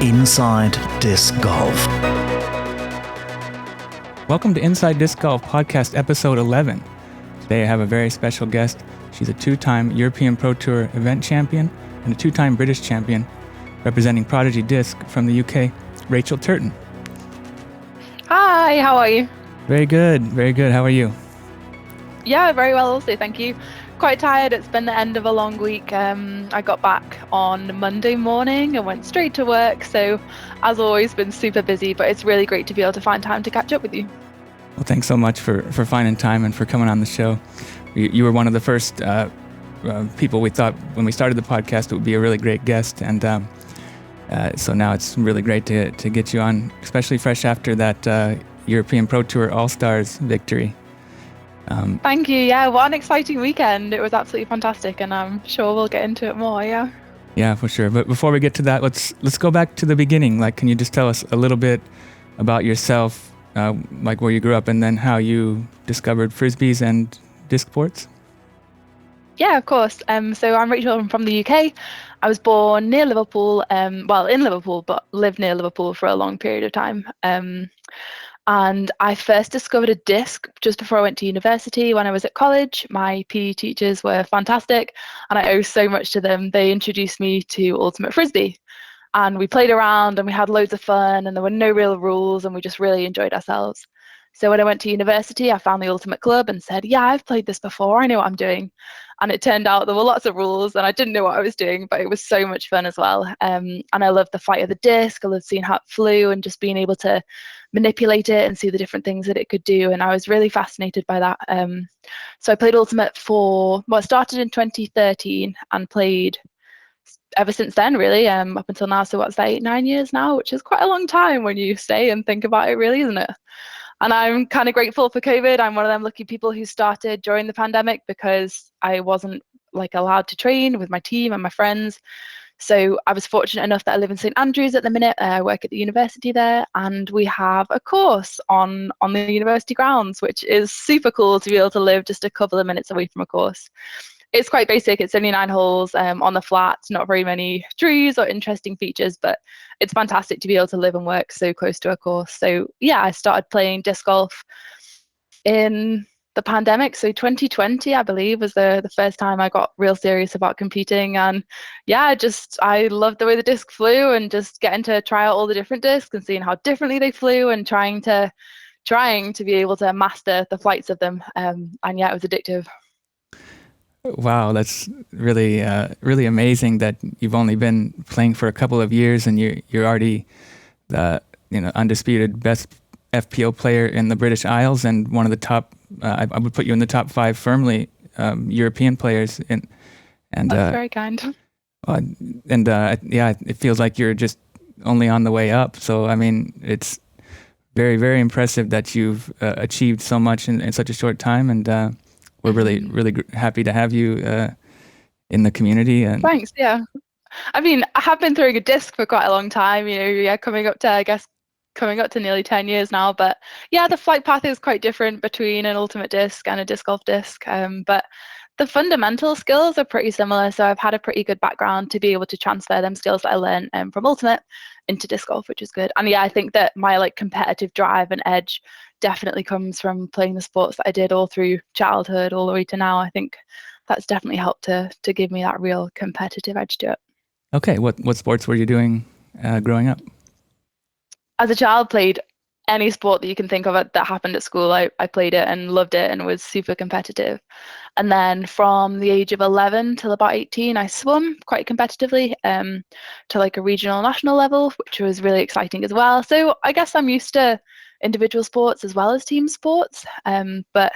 Inside Disc Golf. Welcome to Inside Disc Golf Podcast Episode 11. Today I have a very special guest. She's a two-time European Pro Tour event champion and a two-time British champion, representing Prodigy Disc from the UK, Rachel Turton. Hi, how are you? Very good, very good. How are you? Yeah, very well also, thank you. Quite tired. It's been the end of a long week. I got back on Monday morning and went straight to work. So, as always, been super busy, but it's really great to be able to find time to catch up with you. Well, thanks so much for finding time and for coming on the show. You were one of the first people we thought when we started the podcast it would be a really great guest. And so now it's really great to get you on, especially fresh after that European Pro Tour All-Stars victory. Thank you. Yeah, what an exciting weekend. It was absolutely fantastic, and I'm sure we'll get into it more, yeah. Yeah, for sure. But before we get to that, let's go back to the beginning. Like, can you just tell us a little bit about yourself, like where you grew up and then how you discovered Frisbees and disc sports? Yeah, of course. So I'm Rachel. I'm from the UK. I was born near Liverpool, in Liverpool, but lived near Liverpool for a long period of time. And I first discovered a disc just before I went to university when I was at college. My PE teachers were fantastic, and I owe so much to them. They introduced me to Ultimate Frisbee, and we played around and we had loads of fun, and there were no real rules, and we just really enjoyed ourselves. So when I went to university, I found the Ultimate Club and said, yeah, I've played this before, I know what I'm doing. And it turned out there were lots of rules and I didn't know what I was doing, but it was so much fun as well. And I loved the flight of the disc. I loved seeing how it flew and just being able to manipulate it and see the different things that it could do. And I was really fascinated by that. So I played Ultimate it started in 2013 and played ever since then, really, up until now. So what's that, 8-9 years now, which is quite a long time when you stay and think about it, really, isn't it? And I'm kind of grateful for COVID. I'm one of them lucky people who started during the pandemic because I wasn't allowed to train with my team and my friends. So I was fortunate enough that I live in St Andrews at the minute. I work at the university there, and we have a course on the university grounds, which is super cool to be able to live just a couple of minutes away from a course. It's quite basic. It's only 9 holes on the flats, not very many trees or interesting features, but it's fantastic to be able to live and work so close to a course. So yeah, I started playing disc golf in the pandemic. So 2020, I believe, was the first time I got real serious about competing. And yeah, I loved the way the disc flew and just getting to try out all the different discs and seeing how differently they flew and trying to be able to master the flights of them. And yeah, it was addictive. Wow, that's really really amazing that you've only been playing for a couple of years and you're already the undisputed best FPO player in the British Isles and one of the top. I would put you in the top 5 firmly European players. And that's very kind. Yeah, it feels like you're just only on the way up. So I mean, it's very very impressive that you've achieved so much in such a short time and. We're really, really happy to have you in the community. And thanks. Yeah, I mean, I have been throwing a disc for quite a long time. Coming up to nearly 10 years now. But yeah, the flight path is quite different between an Ultimate disc and a disc golf disc. But the fundamental skills are pretty similar. So I've had a pretty good background to be able to transfer them skills that I learned from Ultimate into disc golf, which is good. And yeah, I think that my competitive drive and edge definitely comes from playing the sports that I did all through childhood all the way to now. I think that's definitely helped to give me that real competitive edge to it. Okay, what sports were you doing growing up? As a child, played any sport that you can think of that happened at school. I played it and loved it and was super competitive. And then from the age of 11 till about 18, I swum quite competitively to a regional national level, which was really exciting as well. So I guess I'm used to individual sports as well as team sports. But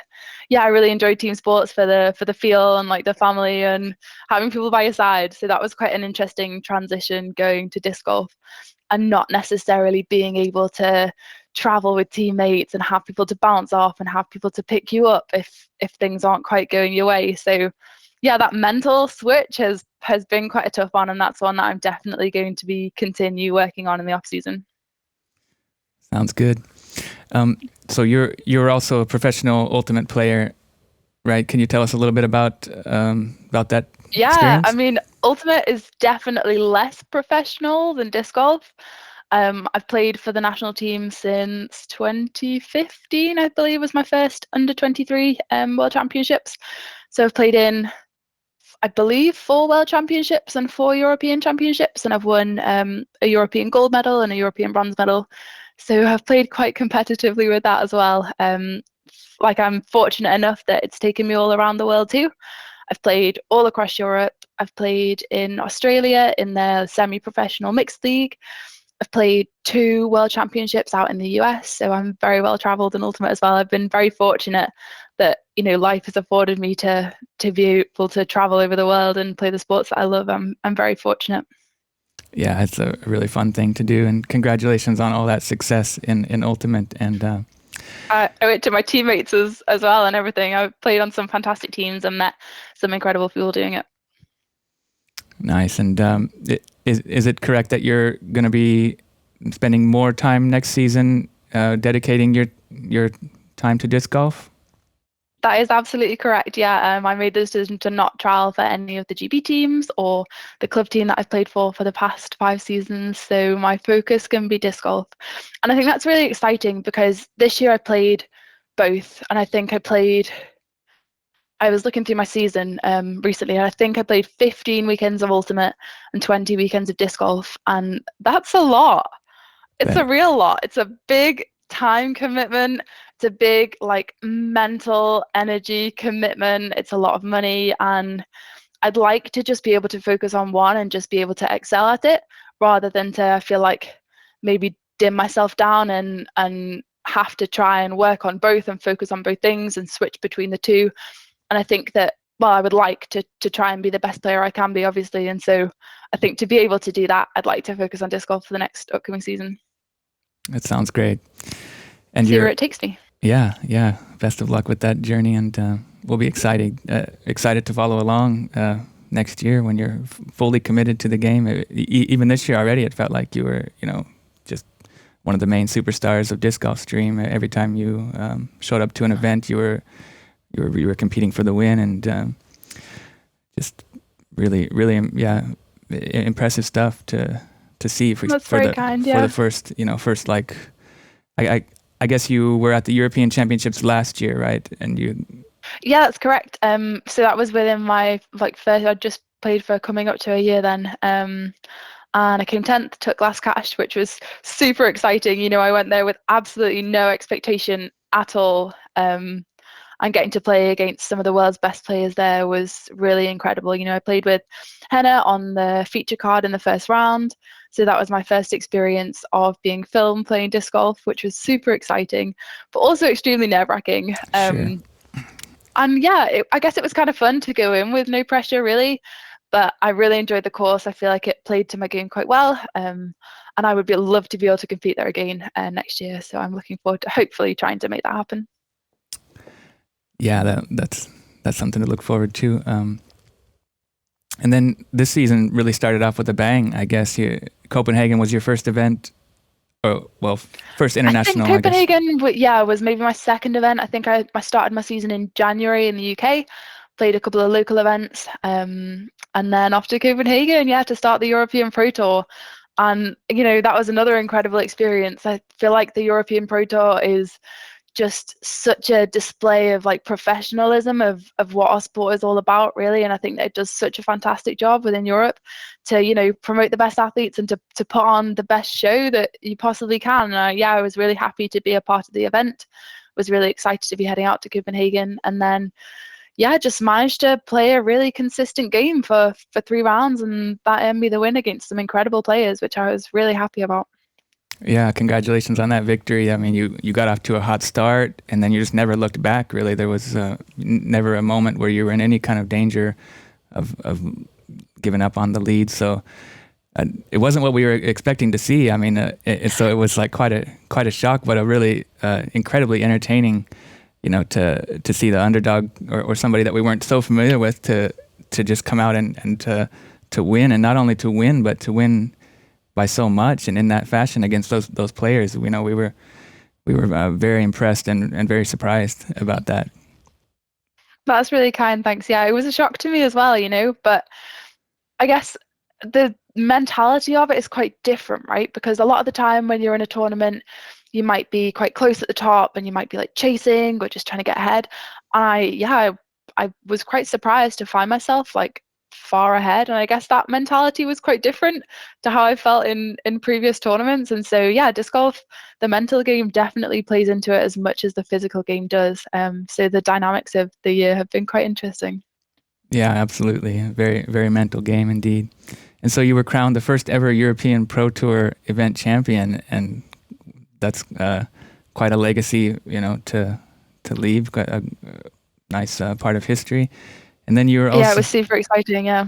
yeah, I really enjoyed team sports for the feel and the family and having people by your side. So that was quite an interesting transition going to disc golf and not necessarily being able to travel with teammates and have people to bounce off and have people to pick you up if things aren't quite going your way. So yeah, that mental switch has been quite a tough one, and that's one that I'm definitely going to continue working on in the off season. Sounds good. So you're also a professional Ultimate player, right? Can you tell us a little bit about that Yeah, I experience? mean, Ultimate is definitely less professional than disc golf. I've played for the national team since 2015, I believe was my first under 23 World Championships. So I've played in, I believe, 4 World Championships and 4 European Championships, and I've won a European gold medal and a European bronze medal. So I've played quite competitively with that as well. Like I'm fortunate enough that it's taken me all around the world too. I've played all across Europe. I've played in Australia in their semi-professional mixed league. I've played 2 World Championships out in the US, so I'm very well traveled in Ultimate as well. I've been very fortunate that life has afforded me to be able to travel over the world and play the sports that I love. I'm very fortunate. Yeah, it's a really fun thing to do, and congratulations on all that success in Ultimate. And I owe it to my teammates as well and everything. I've played on some fantastic teams and met some incredible people doing it. nice. And is it correct that you're going to be spending more time next season dedicating your time to disc golf? That is absolutely correct. Yeah, I made the decision to not trial for any of the GB teams or the club team that I've played for the past 5 seasons. So my focus can be disc golf, and I think that's really exciting because this year I played both, and I think I was looking through my season recently, and I think I played 15 weekends of Ultimate and 20 weekends of disc golf, and that's a lot. It's a But real lot. It's a big time commitment. It's a big like mental energy commitment. It's a lot of money, and I'd like to just be able to focus on one and just be able to excel at it rather than to feel like maybe dim myself down and have to try and work on both and focus on both things and switch between the two. And I think that, well, I would like to try and be the best player I can be, obviously. And so I think to be able to do that, I'd like to focus on disc golf for the next upcoming season. it sounds great. And See where it takes me. yeah. Best of luck with that journey, and we'll be excited to follow along next year when you're fully committed to the game. Even this year already, it felt like you were, just one of the main superstars of disc golf stream. Every time you showed up to an event, you were competing for the win, and just really, really, impressive stuff to see for That's very kind, yeah. for the first like I guess you were at the European Championships last year, right? And Yeah, that's correct. So that was within my first. I just played for coming up to a year then. And I came 10th, took last cash, which was super exciting. I went there with absolutely no expectation at all. And getting to play against some of the world's best players there was really incredible. I played with Henna on the feature card in the first round. So that was my first experience of being filmed playing disc golf, which was super exciting, but also extremely nerve-wracking. sure. And yeah, I guess it was kind of fun to go in with no pressure, really. But I really enjoyed the course. I feel like it played to my game quite well. And I would love to be able to compete there again next year. So I'm looking forward to hopefully trying to make that happen. Yeah, that's something to look forward to. And then this season really started off with a bang. I guess Copenhagen was your first event, or well, first international. I think Copenhagen, was maybe my second event. I think I started my season in January in the UK, played a couple of local events, and then off to Copenhagen, to start the European Pro Tour. And that was another incredible experience. I feel like the European Pro Tour is just such a display of professionalism of what our sport is all about, really. And I think that it does such a fantastic job within Europe to promote the best athletes and to put on the best show that you possibly can. I was really happy to be a part of the event, was really excited to be heading out to Copenhagen, and then just managed to play a really consistent game for 3 rounds, and that earned me the win against some incredible players, which I was really happy about. Yeah, congratulations on that victory. I mean, you got off to a hot start, and then you just never looked back, really. There was never a moment where you were in any kind of danger of giving up on the lead. So it wasn't what we were expecting to see. I mean, so it was like quite a shock, but a really incredibly entertaining, to see the underdog or somebody that we weren't so familiar with to just come out and to win, and not only to win, but to win by so much and in that fashion against those players. We were very impressed and very surprised about that. That's really kind, thanks. Yeah, it was a shock to me as well, but I guess the mentality of it is quite different, right? Because a lot of the time when you're in a tournament, you might be quite close at the top and you might be like chasing or just trying to get ahead. And I was quite surprised to find myself like far ahead. And I guess that mentality was quite different to how I felt in previous tournaments. And so yeah, disc golf, the mental game definitely plays into it as much as the physical game does. So the dynamics of the year have been quite interesting. Yeah, absolutely. Very, very mental game indeed. And so you were crowned the first ever European Pro Tour event champion, and that's quite a legacy, to leave. Quite a nice part of history. And then you were Yeah, it also, was super exciting. Yeah.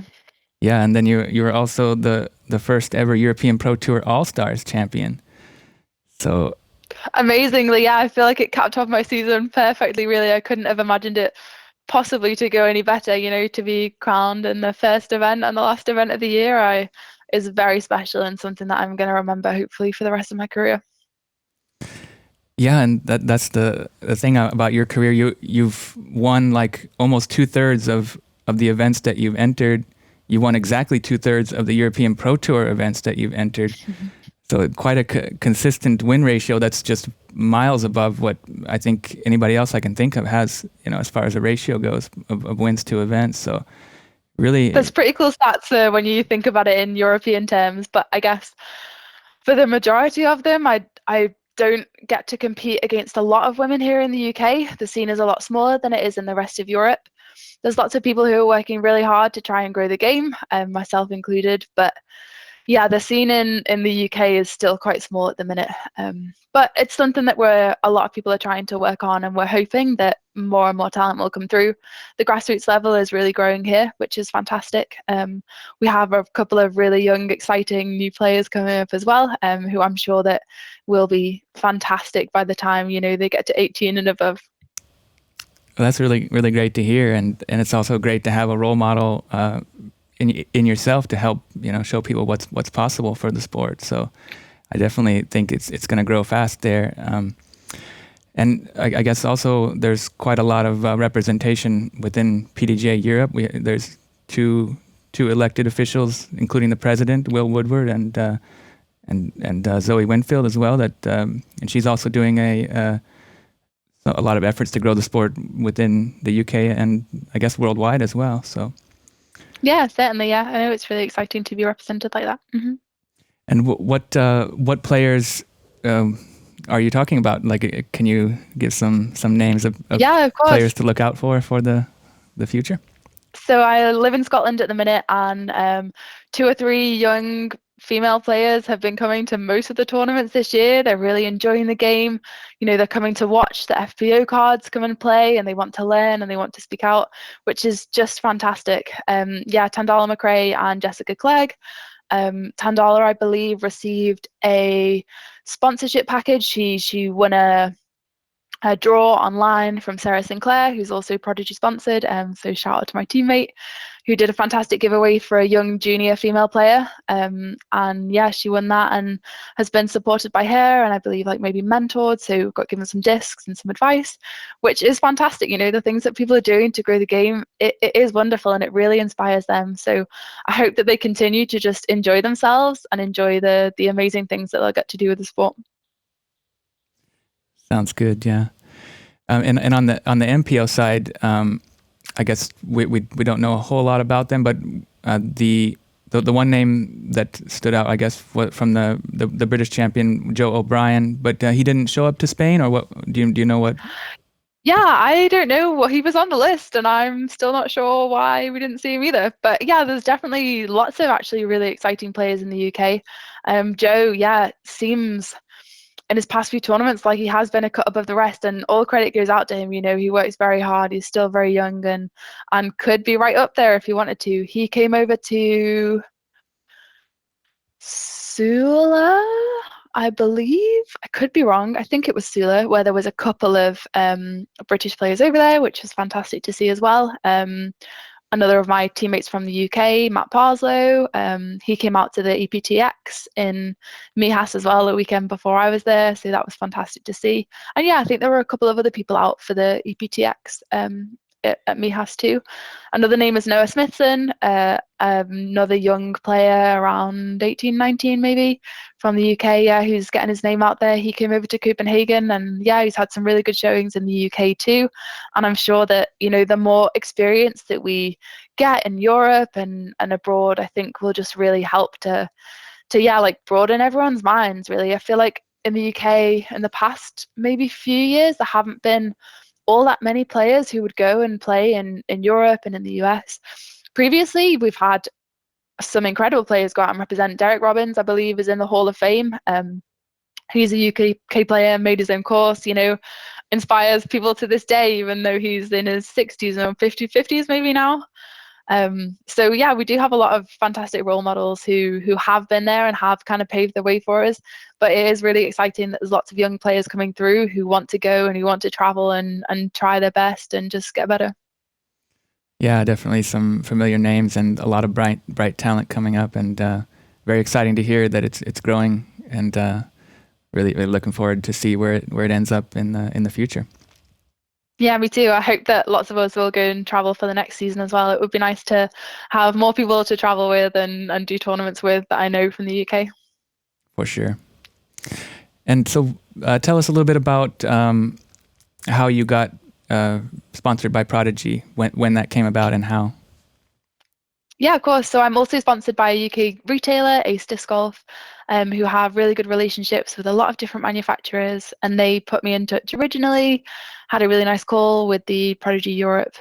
yeah, and then you were also the first ever European Pro Tour All Stars champion. So Amazingly, yeah, I feel like it capped off my season perfectly, really. I couldn't have imagined it possibly to go any better, to be crowned in the first event and the last event of the year. I is very special and something that I'm going to remember hopefully for the rest of my career. yeah, and that's the thing about your career. You've won like almost 2/3 of the events that you've entered. You won exactly 2/3 of the European Pro Tour events that you've entered. So quite a consistent win ratio. That's just miles above what I think anybody else I can think of has, as far as a ratio goes of wins to events. So really, That's pretty cool stats when you think about it in European terms, but I guess for the majority of them, I don't get to compete against a lot of women here in the UK. The scene is a lot smaller than it is in the rest of Europe. There's lots of people who are working really hard to try and grow the game, myself included, but yeah, the scene in the UK is still quite small at the minute. But it's something that a lot of people are trying to work on, and we're hoping that more and more talent will come through. The grassroots level is really growing here, which is fantastic. We have a couple of really young, exciting new players coming up as well, who I'm sure that will be fantastic by the time, they get to 18 and above. well, that's really, really great to hear. And it's also great to have a role model in yourself to help, show people what's possible for the sport. So I definitely think it's going to grow fast there. And I guess also there's quite a lot of representation within PDGA Europe. There's two elected officials, including the president, Will Woodward, and Zoe Winfield as well. And she's also doing a lot of efforts to grow the sport within the UK and I guess worldwide as well. So. Yeah, certainly. Yeah, I know it's really exciting to be represented like that. And what players are you talking about? Like, can you give some names of Yeah, of players course. to look out for the future? So I live in Scotland at the minute, and two or three young female players have been coming to most of the tournaments this year. They're really enjoying the game. They're coming to watch the FPO cards come and play, and they want to learn and they want to speak out, which is just fantastic. Yeah, Tandala McRae and Jessica Clegg. Tandala, I believe, received a sponsorship package. She won a draw online from Sarah Sinclair, who's also Prodigy sponsored. So shout out to my teammate who did a fantastic giveaway for a young junior female player. And yeah, she won that and has been supported by her and I believe like maybe mentored. So got given some discs and some advice, which is fantastic. The things that people are doing to grow the game, it is wonderful and it really inspires them. So I hope that they continue to just enjoy themselves and enjoy the amazing things that they'll get to do with the sport. Sounds good. Yeah. And on the MPO side, I guess we don't know a whole lot about them, but the one name that stood out, I guess, from the British champion Joe O'Brien, but he didn't show up to Spain, or what? Do you know what? Yeah, I don't know what he was on the list, and I'm still not sure why we didn't see him either. But yeah, there's definitely lots of actually really exciting players in the UK. Joe, yeah, seems in his past few tournaments like he has been a cut above the rest, and all credit goes out to him. He works very hard. He's still very young and could be right up there if he wanted to. He came over to Sula, I believe. I could be wrong. I think it was Sula, where there was a couple of British players over there, which was fantastic to see as well. Another of my teammates from the UK, Matt Parslow, he came out to the EPTX in Mijas as well the weekend before I was there, so that was fantastic to see. And yeah, I think there were a couple of other people out for the EPTX at Mihas too. Another name is Noah Smithson, another young player around 18, 19 maybe from the UK, yeah, who's getting his name out there. He came over to Copenhagen, and yeah, he's had some really good showings in the UK too. And I'm sure that, the more experience that we get in Europe and abroad, I think will just really help to yeah, like broaden everyone's minds really. I feel like in the UK in the past maybe few years there haven't been all that many players who would go and play in Europe and in the US. Previously, we've had some incredible players go out and represent. Derek Robbins, I believe, is in the Hall of Fame. He's a UK player, made his own course, inspires people to this day, even though he's in his 60s and 50s maybe now. So yeah, we do have a lot of fantastic role models who have been there and have kind of paved the way for us. But it is really exciting that there's lots of young players coming through who want to go and who want to travel and try their best and just get better. Yeah, definitely some familiar names and a lot of bright talent coming up, and very exciting to hear that it's growing, and really looking forward to see where it ends up in the future. Yeah, me too. I hope that lots of us will go and travel for the next season as well. It would be nice to have more people to travel with and do tournaments with that I know from the UK. For sure. And so tell us a little bit about how you got sponsored by Prodigy, when that came about and how. Yeah, of course. So I'm also sponsored by a UK retailer, Ace Disc Golf, who have really good relationships with a lot of different manufacturers. And they put me in touch originally, had a really nice call with the Prodigy Europe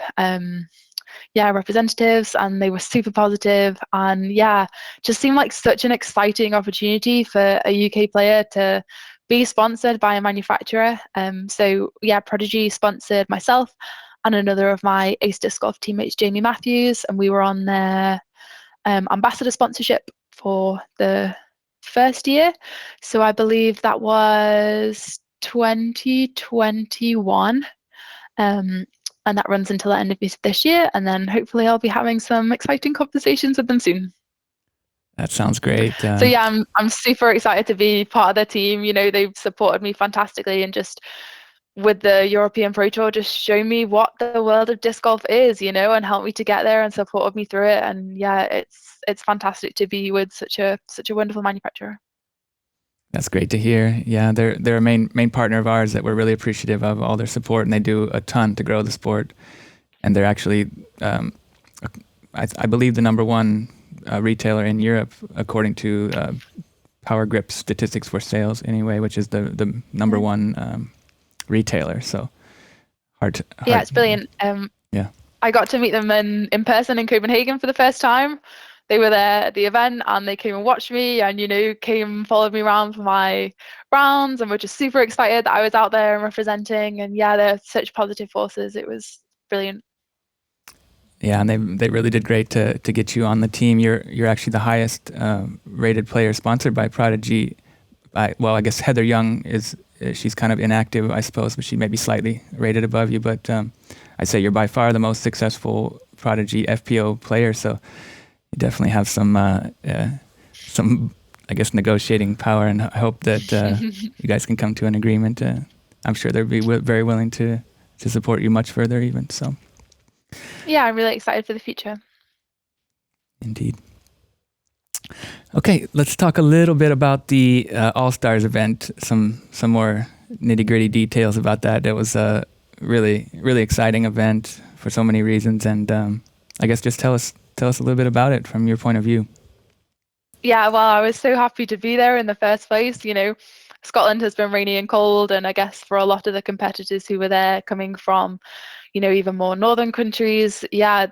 representatives, and they were super positive. And yeah, just seemed like such an exciting opportunity for a UK player to be sponsored by a manufacturer. So yeah, Prodigy sponsored myself and another of my Ace Disc Golf teammates, Jamie Matthews, and we were on their ambassador sponsorship for the first year. So I believe that was 2021. And that runs until the end of this year, and then hopefully I'll be having some exciting conversations with them soon. That sounds great. So yeah, I'm super excited to be part of their team. They've supported me fantastically, and just with the European Pro Tour, just show me what the world of disc golf is, and help me to get there and supported me through it. And yeah, it's fantastic to be with such a wonderful manufacturer. That's great to hear. Yeah, they're a main partner of ours that we're really appreciative of all their support, and they do a ton to grow the sport. And they're actually, I believe, the number one retailer in Europe according to Power Grip statistics for sales, anyway, which is the number one retailer. So hard. Yeah, it's brilliant. Yeah, I got to meet them in person in Copenhagen for the first time. They were there at the event, and they came and watched me, and came and followed me around for my rounds, and were just super excited that I was out there and representing. And yeah, they're such positive forces. It was brilliant. Yeah, and they really did great to get you on the team. You're actually the highest rated player sponsored by Prodigy. I guess Heather Young she's kind of inactive, I suppose, but she may be slightly rated above you. But I'd say you're by far the most successful Prodigy FPO player. So you definitely have some I guess negotiating power, and I hope that you guys can come to an agreement. I'm sure they'll be very willing to support you much further even. So. Yeah, I'm really excited for the future. Indeed. Okay, let's talk a little bit about the All-Stars event, some more nitty-gritty details about that. It was a really, really exciting event for so many reasons, and I guess just tell us a little bit about it from your point of view. Yeah, well, I was so happy to be there in the first place. Scotland has been rainy and cold, and I guess for a lot of the competitors who were there coming from even more northern countries, yeah,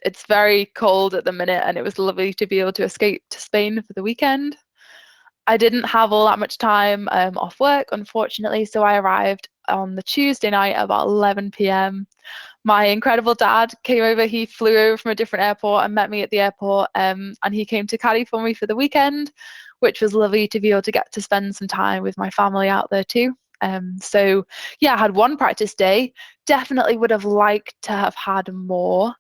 it's very cold at the minute, and it was lovely to be able to escape to Spain for the weekend. I didn't have all that much time off work, unfortunately, so I arrived on the Tuesday night at about 11 p.m. My incredible dad came over. He flew over from a different airport and met me at the airport, and he came to Cali for me for the weekend, which was lovely to be able to get to spend some time with my family out there too. So yeah, I had one practice day. Definitely would have liked to have had more,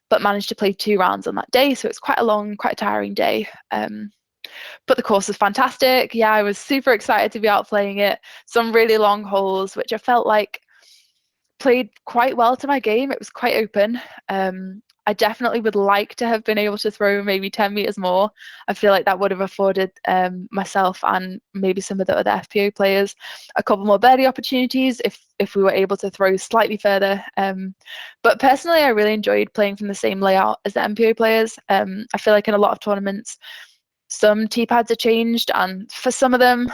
but managed to play 2 rounds on that day. So it's quite a long, quite a tiring day. But the course was fantastic. Yeah, I was super excited to be out playing it. Some really long holes, which I felt like played quite well to my game. It was quite open. I definitely would like to have been able to throw maybe 10 meters more. I feel like that would have afforded myself and maybe some of the other FPO players a couple more birdie opportunities if we were able to throw slightly further. But personally, I really enjoyed playing from the same layout as the MPO players. I feel like in a lot of tournaments, some tee pads are changed, and for some of them,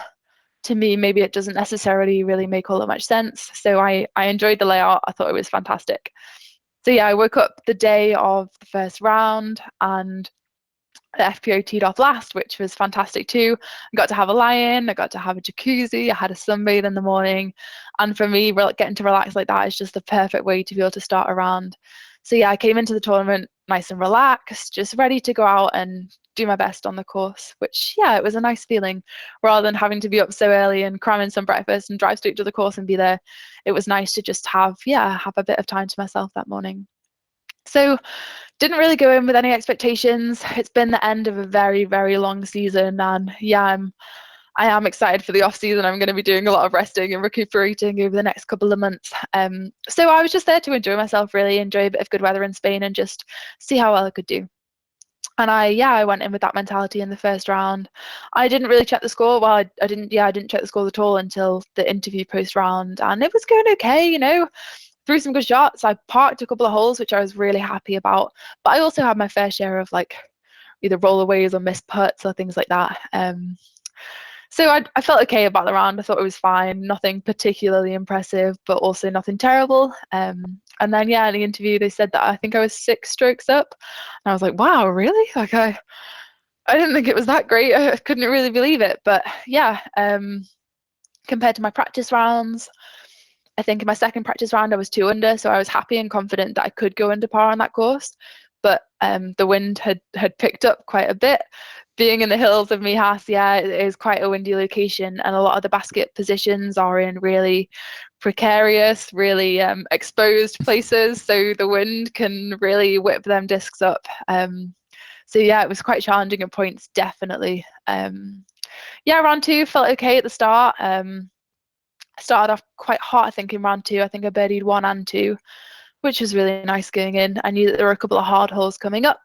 to me, maybe it doesn't necessarily really make all that much sense. So I enjoyed the layout. I thought it was fantastic. So yeah, I woke up the day of the first round and the FPO teed off last, which was fantastic too. I got to have a lie-in, I got to have a jacuzzi, I had a sunbathe in the morning. And for me, getting to relax like that is just the perfect way to be able to start a round. So yeah, I came into the tournament nice and relaxed, just ready to go out and do my best on the course, which, yeah, it was a nice feeling. Rather than having to be up so early and cram in some breakfast and drive straight to the course and be there, it was nice to just have a bit of time to myself that morning. So didn't really go in with any expectations. It's been the end of a very, very long season, and yeah, I am excited for the off season. I'm going to be doing a lot of resting and recuperating over the next couple of months. So I was just there to enjoy myself, really enjoy a bit of good weather in Spain and just see how well I could do. And I went in with that mentality in the first round. I didn't really check the score. Well, I didn't check the scores at all until the interview post round, and it was going okay, threw some good shots. I parked a couple of holes, which I was really happy about. But I also had my fair share of like either rollaways or missed putts or things like that. So I felt okay about the round. I thought it was fine. Nothing particularly impressive, but also nothing terrible. And then, yeah, in the interview, they said that I think I was 6 strokes up. And I was like, wow, really? Like, I didn't think it was that great. I couldn't really believe it. But yeah, compared to my practice rounds, I think in my second practice round, I was 2 under. So I was happy and confident that I could go under par on that course. But the wind had picked up quite a bit. Being in the hills of Mijas, yeah, it is quite a windy location, and a lot of the basket positions are in really precarious, really exposed places, so the wind can really whip them discs up. So yeah, it was quite challenging at points, definitely. Yeah, round 2 felt okay at the start. I started off quite hot, I think, in round 2. I think I birdied 1 and 2, which was really nice going in. I knew that there were a couple of hard holes coming up,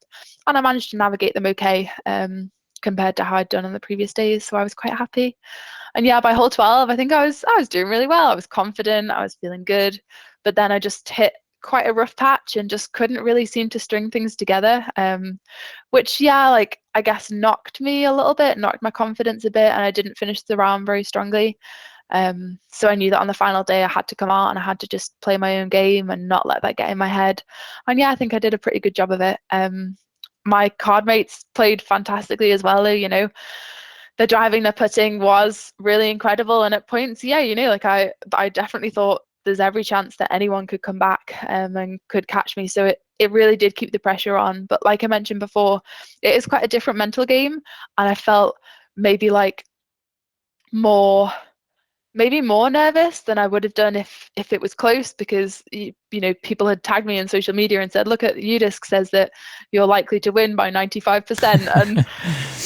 and I managed to navigate them okay. Compared to how I'd done on the previous days, so I was quite happy. And yeah, by hole 12, I think I was doing really well. I was confident, I was feeling good, but then I just hit quite a rough patch and just couldn't really seem to string things together, which, yeah, like I guess knocked me a little bit, knocked my confidence a bit, and I didn't finish the round very strongly. So I knew that on the final day I had to come out and I had to just play my own game and not let that get in my head. And yeah, I think I did a pretty good job of it. My card mates played fantastically as well. Their driving, their putting was really incredible, and at points, yeah, like I definitely thought there's every chance that anyone could come back and could catch me. So it really did keep the pressure on. But like I mentioned before, it is quite a different mental game, and I felt maybe like maybe more nervous than I would have done if it was close, because people had tagged me in social media and said, look at UDisc says that you're likely to win by 95%. And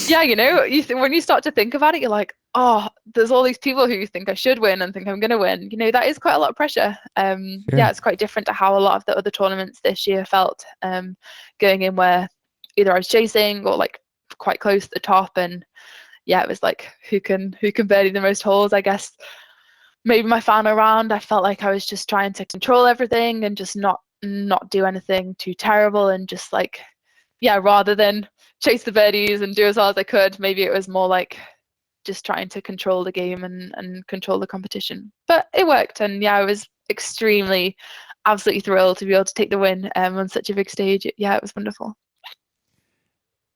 yeah, when you start to think about it, you're like, oh, there's all these people who think I should win and think I'm going to win. That is quite a lot of pressure. Sure. Yeah, it's quite different to how a lot of the other tournaments this year felt, going in where either I was chasing or like quite close to the top. And yeah, it was like who can birdie the most holes, I guess. Maybe my final round, I felt like I was just trying to control everything and just not do anything too terrible, and just like, yeah, rather than chase the birdies and do as well as I could, maybe it was more like just trying to control the game and control the competition. But it worked, and yeah, I was absolutely thrilled to be able to take the win on such a big stage. Yeah, it was wonderful.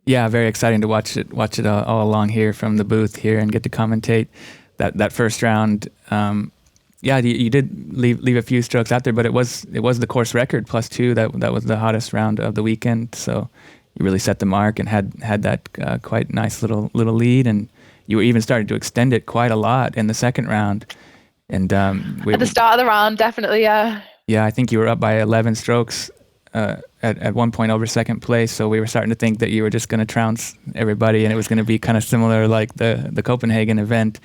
Yeah, very exciting to watch it all along here from the booth here and get to commentate that first round. Yeah, you did leave a few strokes out there, but it was the course record +2. That was the hottest round of the weekend. So you really set the mark and had that quite nice little lead, and you were even starting to extend it quite a lot in the second round. And at the start of the round, definitely, yeah. Yeah, I think you were up by 11 strokes at one point over second place. So we were starting to think that you were just going to trounce everybody, and it was going to be kind of similar like the Copenhagen event.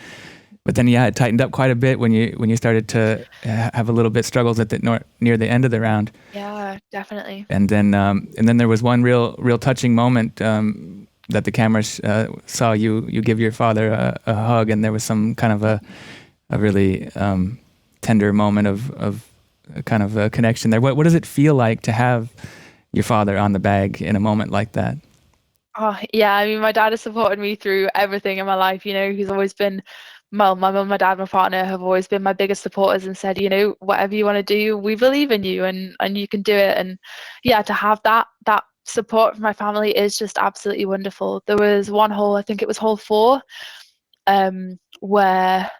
But then, yeah, it tightened up quite a bit when you started to have a little bit struggles at near the end of the round. Yeah, definitely. And then there was one real touching moment that the cameras saw you give your father a hug, and there was some kind of a really tender moment of a kind of a connection there. What does it feel like to have your father on the bag in a moment like that? Oh, yeah. I mean, my dad has supported me through everything in my life. He's always been, well, my mum, my dad, my partner have always been my biggest supporters and said, whatever you want to do, we believe in you and you can do it. And yeah, to have that support from my family is just absolutely wonderful. There was one hole, I think it was hole 4, where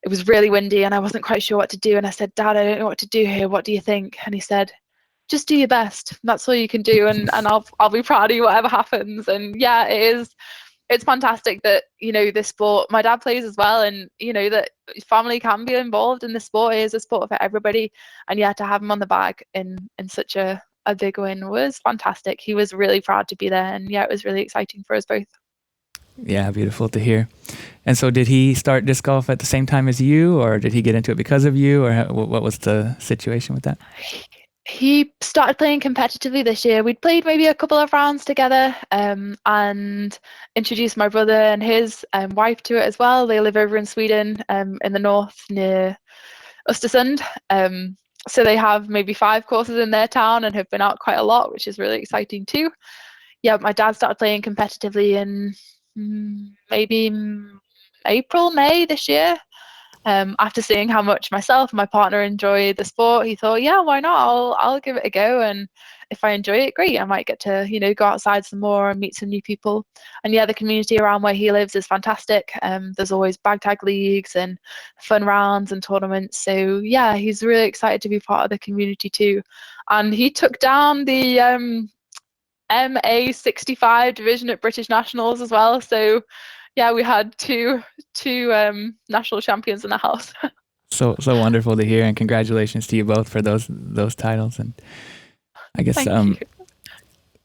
it was really windy and I wasn't quite sure what to do. And I said, Dad, I don't know what to do here. What do you think? And he said, just do your best. That's all you can do, and I'll be proud of you whatever happens. And yeah, it's fantastic that this sport. My dad plays as well, and that family can be involved in the sport. It is a sport for everybody, and yeah, to have him on the bag in such a big win was fantastic. He was really proud to be there, and yeah, it was really exciting for us both. Yeah, beautiful to hear. And so, did he start disc golf at the same time as you, or did he get into it because of you, or what was the situation with that? He started playing competitively this year. We'd played maybe a couple of rounds together, and introduced my brother and his wife to it as well. They live over in Sweden, in the north near Östersund. So they have maybe 5 courses in their town and have been out quite a lot, which is really exciting too. Yeah, my dad started playing competitively in maybe April, May this year. After seeing how much myself and my partner enjoy the sport, he thought, yeah, why not? I'll give it a go, and if I enjoy it, great. I might get to go outside some more and meet some new people. And yeah, the community around where he lives is fantastic. There's always bag tag leagues and fun rounds and tournaments. So yeah, he's really excited to be part of the community too. And he took down the MA65 division at British Nationals as well. So yeah, we had two national champions in the house. So wonderful to hear, and congratulations to you both for those titles. And I guess Thank you.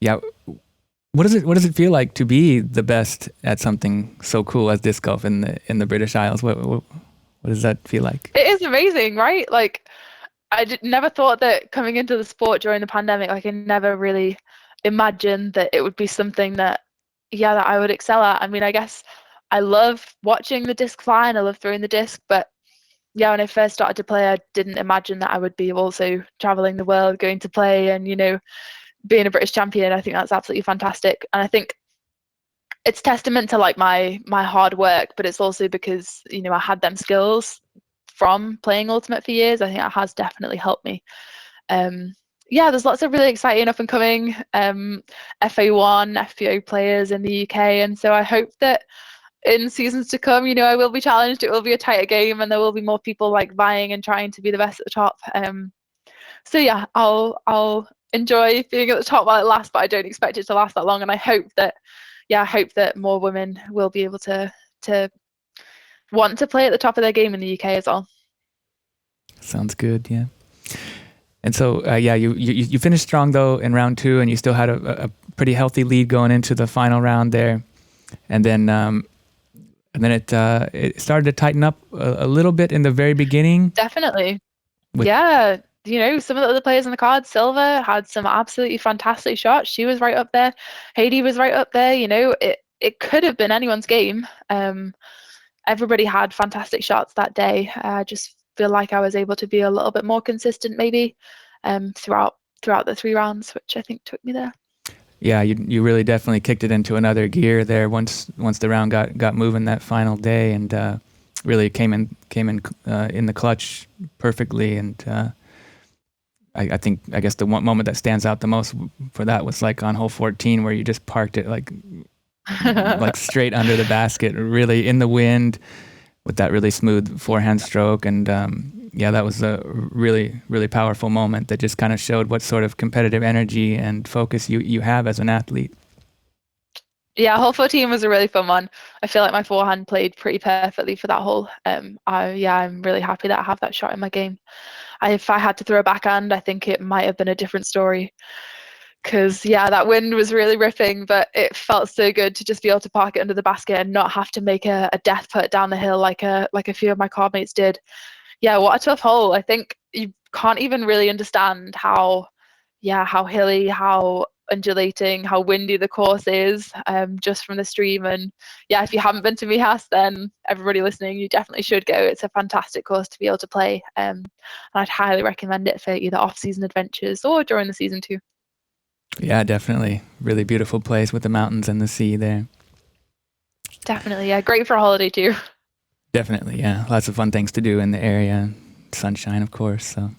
yeah, what does it feel like to be the best at something so cool as disc golf in the British Isles? What does that feel like? It is amazing, right? Like never thought that coming into the sport during the pandemic, like I never really imagined that it would be something that I would excel at. I mean, I guess I love watching the disc fly and I love throwing the disc, but yeah, when I first started to play, I didn't imagine that I would be also traveling the world, going to play and, being a British champion. I think that's absolutely fantastic. And I think it's testament to like my hard work, but it's also because, I had them skills from playing Ultimate for years. I think that has definitely helped me. Yeah, there's lots of really exciting up and coming FA1, FPO players in the UK. And so I hope that in seasons to come, I will be challenged. It will be a tighter game, and there will be more people like vying and trying to be the best at the top. So yeah, I'll enjoy being at the top while it lasts, but I don't expect it to last that long. And I hope that more women will be able to want to play at the top of their game in the UK as well. Sounds good, yeah. And so, yeah, you finished strong though in round 2, and you still had a pretty healthy lead going into the final round there, and then it started to tighten up a little bit in the very beginning. Definitely. Yeah, some of the other players on the card, Silva had some absolutely fantastic shots. She was right up there. Haiti was right up there. It could have been anyone's game. Everybody had fantastic shots that day. I just feel like I was able to be a little bit more consistent maybe throughout the 3 rounds, which I think took me there. Yeah, you really definitely kicked it into another gear there once the round got moving that final day, and really came in in the clutch perfectly. And I guess the one moment that stands out the most for that was like on hole 14, where you just parked it like straight under the basket, really in the wind, with that really smooth forehand stroke. And yeah, that was a really, really powerful moment that just kind of showed what sort of competitive energy and focus you have as an athlete. Yeah, hole 14 was a really fun one. I feel like my forehand played pretty perfectly for that hole. I'm really happy that I have that shot in my game. If I had to throw a backhand, I think it might have been a different story. because yeah, that wind was really ripping, but it felt so good to just be able to park it under the basket and not have to make a death putt down the hill like a few of my card mates did. Yeah, what a tough hole. I think you can't even really understand how hilly, how undulating, how windy the course is, just from the stream. And yeah, if you haven't been to Mijas, then everybody listening, you definitely should go. It's a fantastic course to be able to play. And I'd highly recommend it for either off-season adventures or during the season too. Yeah, definitely. Really beautiful place with the mountains and the sea there. Definitely, yeah. Great for a holiday too. Definitely, yeah. Lots of fun things to do in the area. Sunshine, of course. So,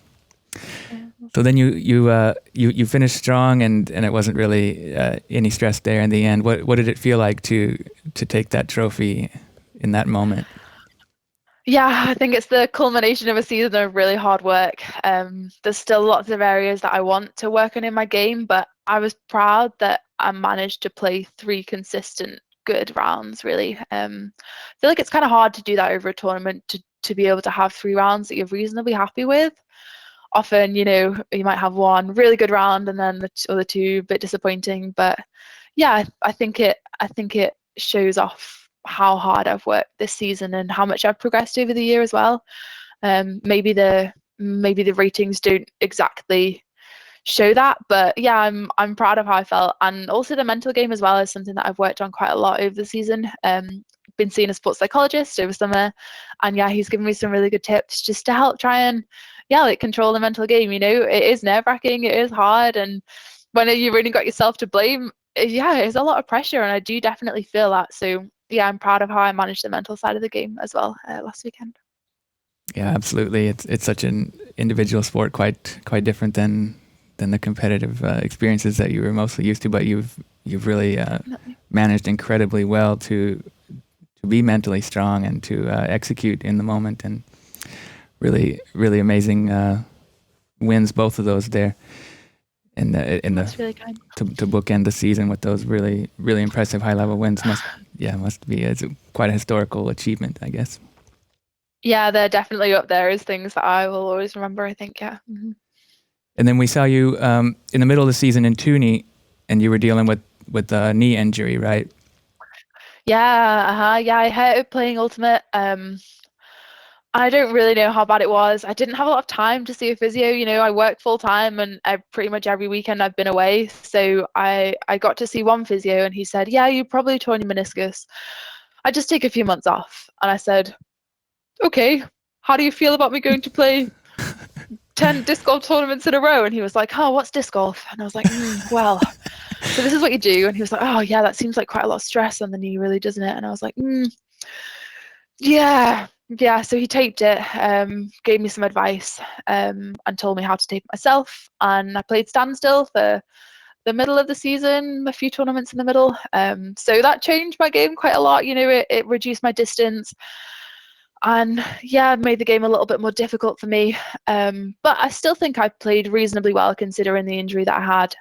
Yeah. so then you finished strong, and it wasn't really any stress there in the end. What did it feel like to take that trophy in that moment? Yeah, I think it's the culmination of a season of really hard work. There's still lots of areas that I want to work on in my game, but I was proud that I managed to play 3 consistent good rounds, really. I feel like it's kind of hard to do that over a tournament, to be able to have 3 rounds that you're reasonably happy with. Often, you might have one really good round and then the other 2 a bit disappointing. But yeah, I think it shows off how hard I've worked this season and how much I've progressed over the year as well. Maybe the ratings don't exactly show that, but yeah, I'm proud of how I felt. And also the mental game as well is something that I've worked on quite a lot over the season. Been seeing a sports psychologist over summer, and yeah, he's given me some really good tips just to help try and control the mental game. It is nerve-wracking, it is hard, and when you've really got yourself to blame, it's a lot of pressure, and I do definitely feel that. So yeah, I'm proud of how I managed the mental side of the game as well last weekend. Yeah, absolutely. It's such an individual sport, quite different than the competitive experiences that you were mostly used to. But you've really managed incredibly well to be mentally strong and to execute in the moment, and really amazing wins, both of those there. That's really kind. To bookend the season with those really impressive high level wins must be it's quite a historical achievement, I guess. Yeah, they're definitely up there as things that I will always remember, I think, yeah. Mm-hmm. And then we saw you in the middle of the season in Toonie, and you were dealing with a knee injury, right? Yeah, yeah, I hated playing Ultimate. I don't really know how bad it was. I didn't have a lot of time to see a physio. I worked full time, and pretty much every weekend I've been away. So I got to see one physio, and he said, "Yeah, you probably torn your meniscus. I just take a few months off." And I said, "Okay, how do you feel about me going to play 10 disc golf tournaments in a row?" And he was like, "Oh, what's disc golf?" And I was like, "Well, so this is what you do." And he was like, "Oh, yeah, that seems like quite a lot of stress on the knee, really, doesn't it?" And I was like, yeah. Yeah, so he taped it, gave me some advice, and told me how to tape it myself. And I played standstill for the middle of the season, a few tournaments in the middle. So that changed my game quite a lot. It reduced my distance, and yeah, made the game a little bit more difficult for me. But I still think I played reasonably well considering the injury that I had.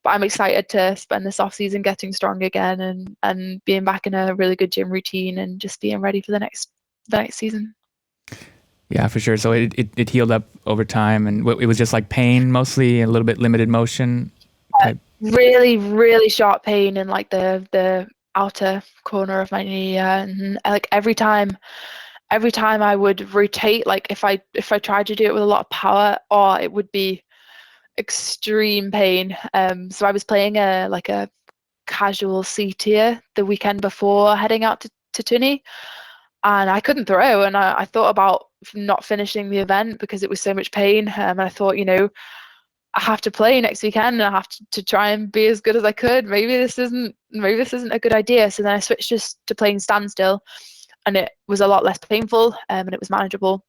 But I'm excited to spend this off season getting strong again, and being back in a really good gym routine and just being ready for the next season. Yeah, for sure. So it healed up over time, and it was just like pain mostly, a little bit limited motion type. Really, really sharp pain in like the outer corner of my knee, and like every time I would rotate, like if I tried to do it with a lot of power, or it would be extreme pain. So I was playing a casual C tier the weekend before heading out to Tuni, and I couldn't throw, and I thought about not finishing the event because it was so much pain. And I thought, I have to play next weekend, and I have to try and be as good as I could. Maybe this isn't a good idea. So then I switched just to playing standstill, and it was a lot less painful, and it was manageable.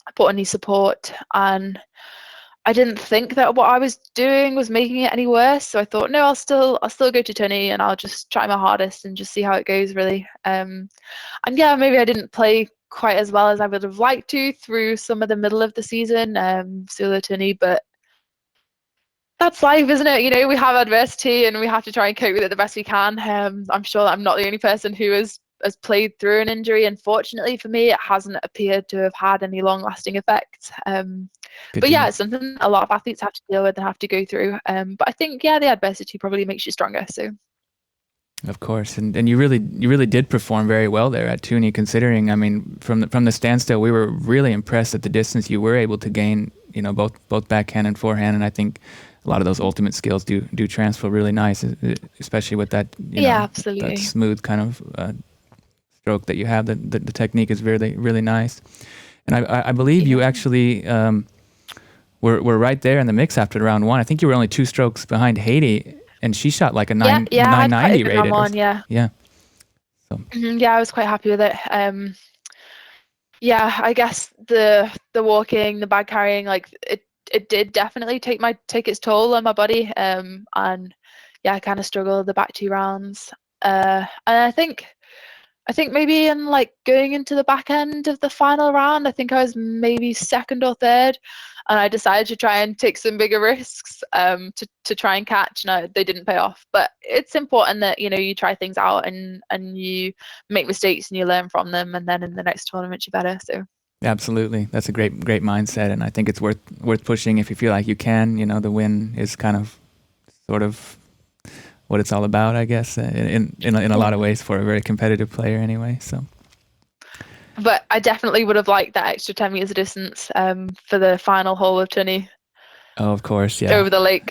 I put on knee support, and I didn't think that what I was doing was making it any worse. So I thought, no, I'll still go to Tony, and I'll just try my hardest and just see how it goes, really. And yeah, maybe I didn't play quite as well as I would have liked to through some of the middle of the season, solo Tony, but that's life, isn't it? We have adversity, and we have to try and cope with it the best we can. I'm sure that I'm not the only person who has has played through an injury. Unfortunately for me, it hasn't appeared to have had any long-lasting effects. But yeah, it's something a lot of athletes have to deal with and have to go through. But I think, yeah, the adversity probably makes you stronger. So. Of course, and you really did perform very well there at Toonie. Considering, I mean, from the standstill, we were really impressed at the distance you were able to gain. You know, both backhand and forehand, and I think a lot of those ultimate skills do transfer really nice, especially with that Absolutely. that smooth kind of stroke that you have. The technique is really nice, and I believe you actually were right there in the mix after round one. I think you were only 2 strokes behind Haiti. And she shot like a 990 rated. Yeah. So. Yeah, I was quite happy with it. Yeah, I guess the walking, the bag carrying, like it did definitely take its toll on my body. And yeah, I kind of struggled the back 2 rounds. And I think maybe in like going into the back end of the final round, I think I was maybe 2nd or 3rd. And I decided to try and take some bigger risks to try and catch. No, they didn't pay off. But it's important that you try things out and you make mistakes and you learn from them, and then in the next tournament you're better. So absolutely, that's a great mindset, and I think it's worth pushing if you feel like you can. The win is kind of sort of what it's all about, I guess, in a lot of ways for a very competitive player anyway. So. But I definitely would have liked that extra 10 meters of distance for the final hole of Toonie. Oh, of course, yeah. Over the lake.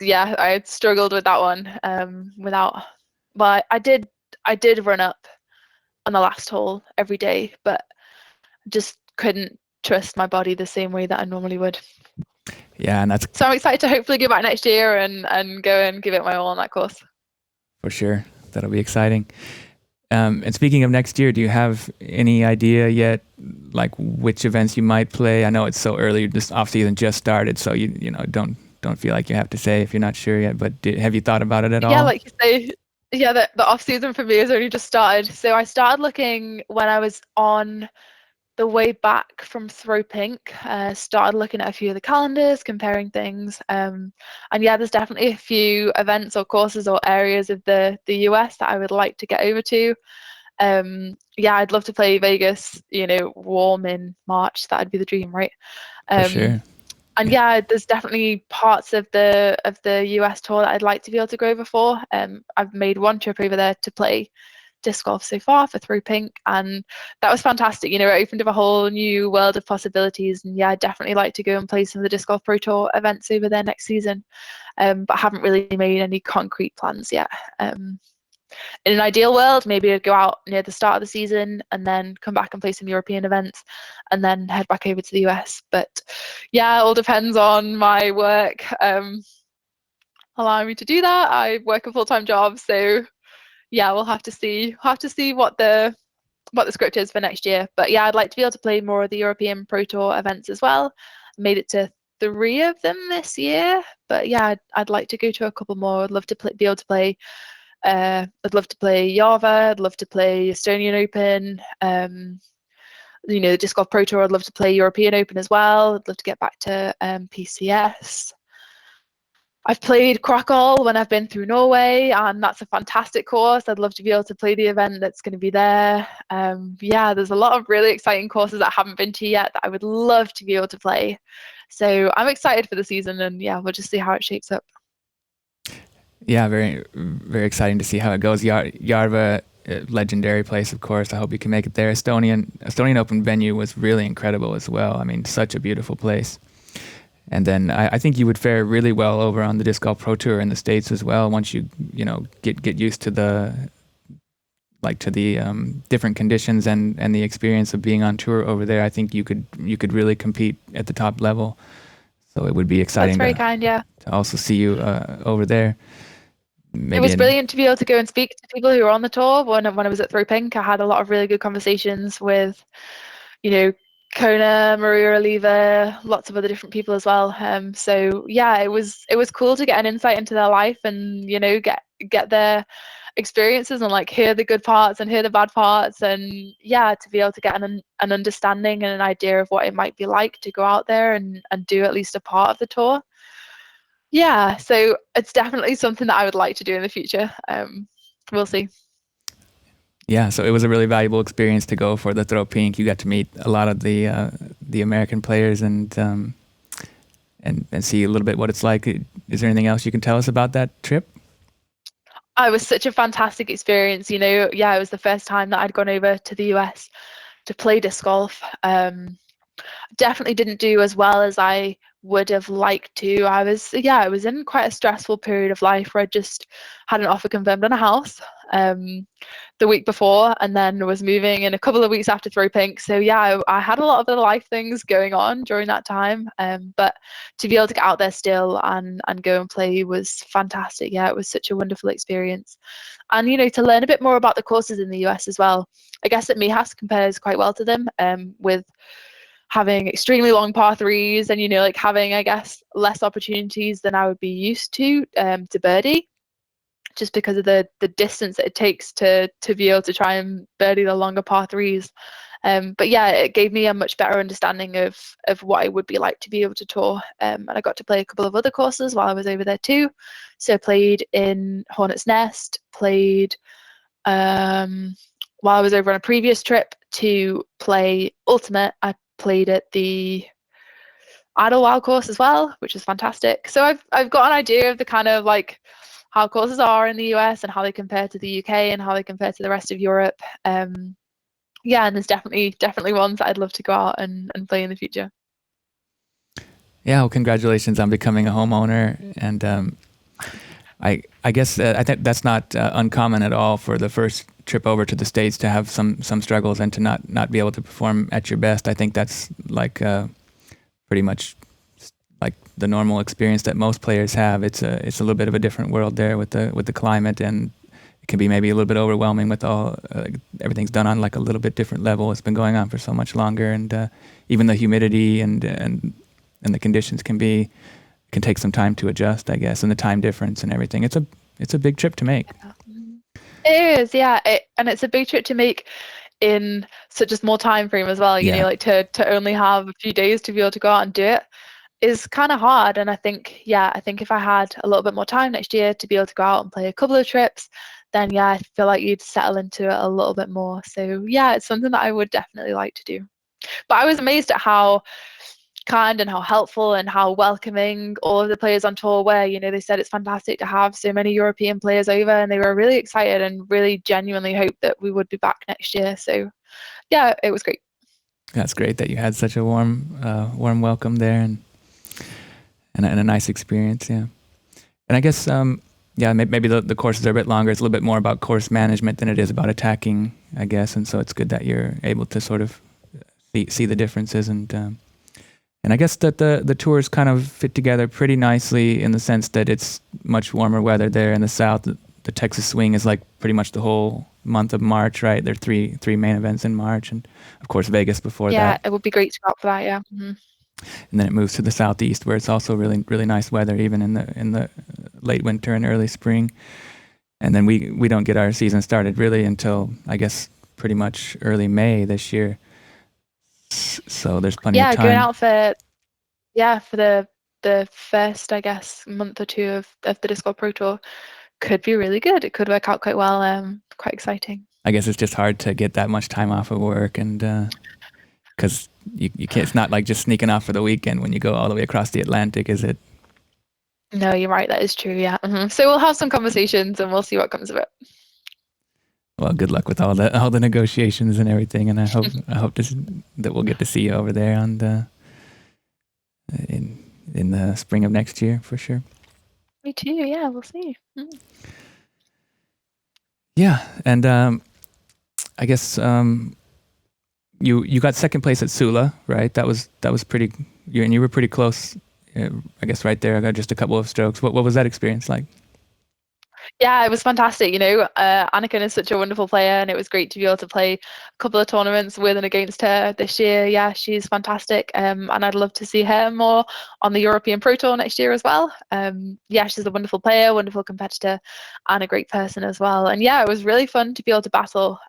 I had struggled with that one without. But I did run up on the last hole every day, but just couldn't trust my body the same way that I normally would. Yeah, and so I'm excited to hopefully go back next year and go and give it my all on that course. For sure, that'll be exciting. And speaking of next year, do you have any idea yet, like which events you might play? I know it's so early; this off season just started, so you don't feel like you have to say if you're not sure yet. But have you thought about it at all? Yeah, like you say, yeah, the off season for me has only just started. So I started looking when I was on the way back from Throw Pink. Started looking at a few of the calendars, comparing things, and yeah, there's definitely a few events or courses or areas of the US that I would like to get over to. Yeah, I'd love to play Vegas, warm in March. That'd be the dream, right? For sure. And yeah, there's definitely parts of the US tour that I'd like to be able to go over for. I've made 1 trip over there to play disc golf so far for Throw Pink, and that was fantastic. It opened up a whole new world of possibilities, and yeah, I'd definitely like to go and play some of the Disc Golf Pro Tour events over there next season, but haven't really made any concrete plans yet. In an ideal world, maybe I'd go out near the start of the season and then come back and play some European events and then head back over to the US. But yeah, it all depends on my work allowing me to do that. I work a full-time job, so yeah, we'll have to see what the script is for next year. But yeah, I'd like to be able to play more of the European Pro Tour events as well. Made it to 3 of them this year, but yeah, I'd like to go to a couple more. I'd love to be able to play. I'd love to play Java. I'd love to play Estonian Open. The Disc Golf Pro Tour. I'd love to play European Open as well. I'd love to get back to PCS. I've played Krakow when I've been through Norway, and that's a fantastic course. I'd love to be able to play the event that's going to be there. Yeah, there's a lot of really exciting courses that I haven't been to yet that I would love to be able to play. So I'm excited for the season, and yeah, we'll just see how it shapes up. Yeah, very, very exciting to see how it goes. Jarva, legendary place, of course. I hope you can make it there. Estonian Open venue was really incredible as well. I mean, such a beautiful place. And then I think you would fare really well over on the Disc Golf Pro Tour in the States as well. Once you get used to the different conditions and the experience of being on tour over there, I think you could really compete at the top level. So it would be exciting. That's very kind, yeah. To also see you over there. It was brilliant to be able to go and speak to people who were on the tour. When I was at Throw Pink, I had a lot of really good conversations with, Kona, Maria Oliva, lots of other different people as well. So yeah, it was cool to get an insight into their life and get their experiences and like hear the good parts and hear the bad parts, and yeah, to be able to get an understanding and an idea of what it might be like to go out there and do at least a part of the tour. Yeah, so it's definitely something that I would like to do in the future. We'll see. Yeah, so it was a really valuable experience to go for the throw pink. You got to meet a lot of the American players and see a little bit what it's like. Is there anything else you can tell us about that trip? It was such a fantastic experience. Yeah, it was the first time that I'd gone over to the US to play disc golf. Definitely didn't do as well as I would have liked to. I was in quite a stressful period of life where I just had an offer confirmed on a house the week before, and then was moving in a couple of weeks after throw pink. So yeah, I had a lot of the life things going on during that time. But to be able to get out there still and go and play was fantastic. Yeah, it was such a wonderful experience. And to learn a bit more about the courses in the US as well. I guess that Mijas compares quite well to them, with having extremely long par threes and like having, I guess, less opportunities than I would be used to birdie, just because of the distance that it takes to be able to try and birdie the longer par threes. But yeah, it gave me a much better understanding of what it would be like to be able to tour. And I got to play a couple of other courses while I was over there too. So I played in Hornet's Nest, played while I was over on a previous trip to play Ultimate. I played at the Idlewild course as well, which is fantastic. So I've got an idea of the kind of like how courses are in the US and how they compare to the UK and how they compare to the rest of Europe. Yeah, and there's definitely ones that I'd love to go out and play in the future. Yeah, well, congratulations on becoming a homeowner, and I guess I think that's not uncommon at all for the first trip over to the States to have some struggles and to not be able to perform at your best. I think that's like pretty much like the normal experience that most players have. It's a little bit of a different world there with the climate, and it can be maybe a little bit overwhelming with all everything's done on like a little bit different level. It's been going on for so much longer, and even the humidity and the conditions can take some time to adjust, I guess, and the time difference and everything. It's a big trip to make. It is, yeah, and it's a big trip to make in such a small time frame as well. Yeah. Like to only have a few days to be able to go out and do it is kind of hard. And I think if I had a little bit more time next year to be able to go out and play a couple of trips, then yeah, I feel like you'd settle into it a little bit more. So yeah, it's something that I would definitely like to do. But I was amazed at how kind and how helpful and how welcoming all of the players on tour were. They said it's fantastic to have so many European players over, and they were really excited and really genuinely hoped that we would be back next year. So yeah, it was great. That's great that you had such a warm welcome there and a nice experience. Yeah. And I guess, yeah, maybe the courses are a bit longer. It's a little bit more about course management than it is about attacking, I guess. And so it's good that you're able to sort of see the differences. And I guess that the tours kind of fit together pretty nicely in the sense that it's much warmer weather there in the south. The Texas swing is like pretty much the whole month of March, right? There are three main events in March, and of course Vegas before that. Yeah, it would be great to go out for that. Yeah. Mm-hmm. And then it moves to the southeast where it's also really nice weather, even in the late winter and early spring. And then we don't get our season started really until I guess pretty much early May this year. So there's plenty of time. Yeah, going out for the first, I guess, month or two of the Disc Golf Pro Tour could be really good. It could work out quite well. Quite exciting. I guess it's just hard to get that much time off of work, and because you can't. It's not like just sneaking off for the weekend when you go all the way across the Atlantic, is it? No, you're right. That is true. Yeah. Mm-hmm. So we'll have some conversations and we'll see what comes of it. Well, good luck with all the negotiations and everything, and I hope that we'll get to see you over there in the spring of next year for sure. Me too. Yeah, we'll see. Yeah, and I guess you got second place at Sula, right? That was pretty. You were pretty close. I guess right there. I got just a couple of strokes. What was that experience like? Yeah, it was fantastic. Anakin is such a wonderful player, and it was great to be able to play a couple of tournaments with and against her this year. Yeah, she's fantastic, and I'd love to see her more on the European Pro Tour next year as well. Yeah, she's a wonderful player, wonderful competitor, and a great person as well. And yeah, it was really fun to be able to battle.